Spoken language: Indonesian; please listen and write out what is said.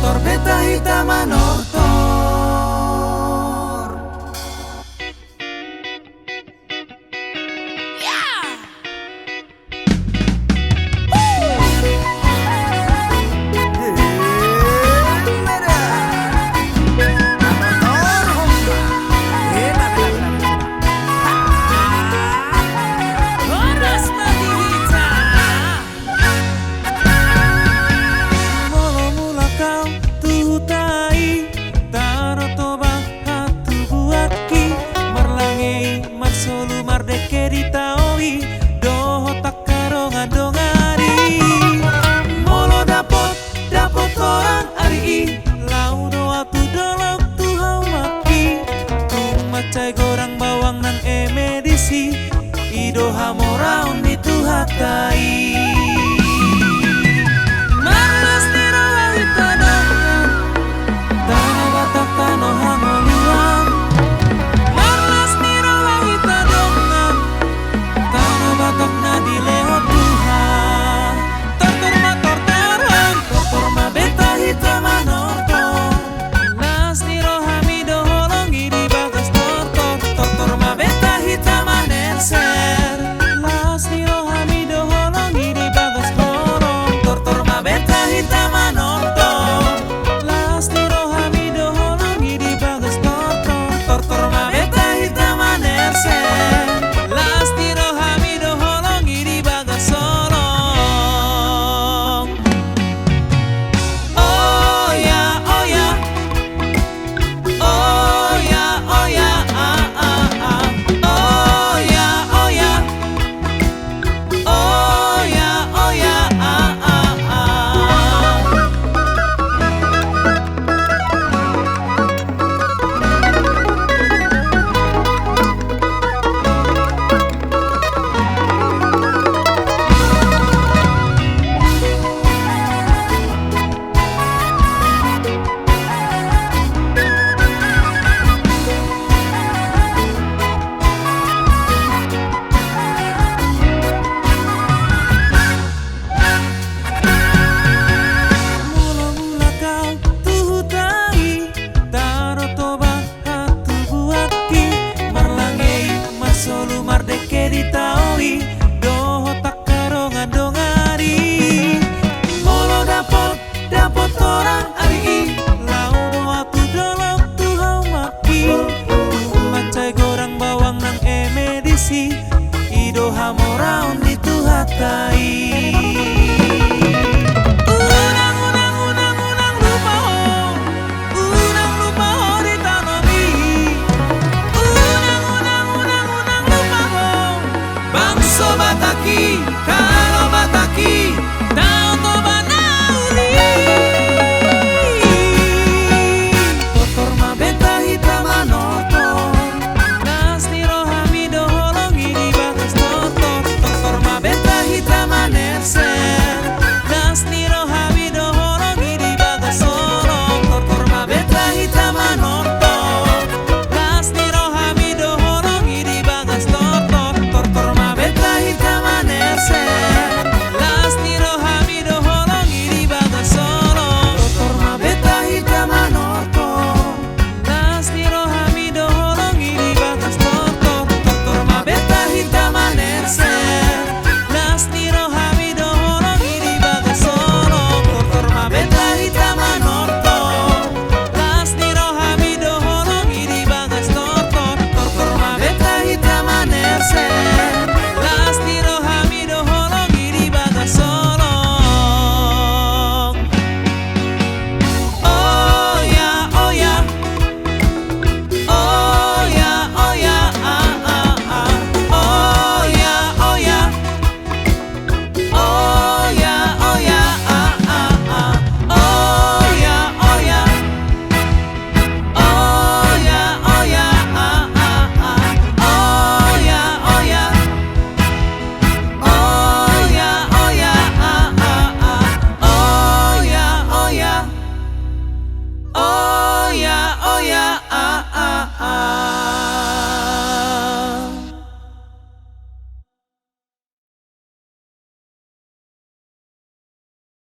tortor beta hitam manortor. Gorang bawang nang emedisi Ido hamoraun itu hatai Malas nirawa hitadongan Tanah batak tano hangoluan Malas nirawa hitadongan Tanah batak na dileho Tuhan Tortor ma tortoran Tortor ma beta hitam manortor Nas niro hamido holongi di bagas tortor ma beta hitam manerser Las niro hamido holongi di bagas horong Tortor ma beta hitam manortor Las niro hamido holongi di bagas tortor ma beta hitam manerser Las niro hamido holongi di bagas sorong Oh ya, oh ya Oh ya, oh ya, ah, ah, ah. Oh ya, oh ya Oh ya, oh ya, ah, ah, ah. Mula-mula kau tuhutai Taro toba hatu buatki Marlangei masolu mardeke ditaoi Doho takarongan dongari Molo dapot orang ari Lau doa tu dolok tu hau maki Macai gorang bawang nang emedisi Ido hamoraun itu hatai Bangso Bataki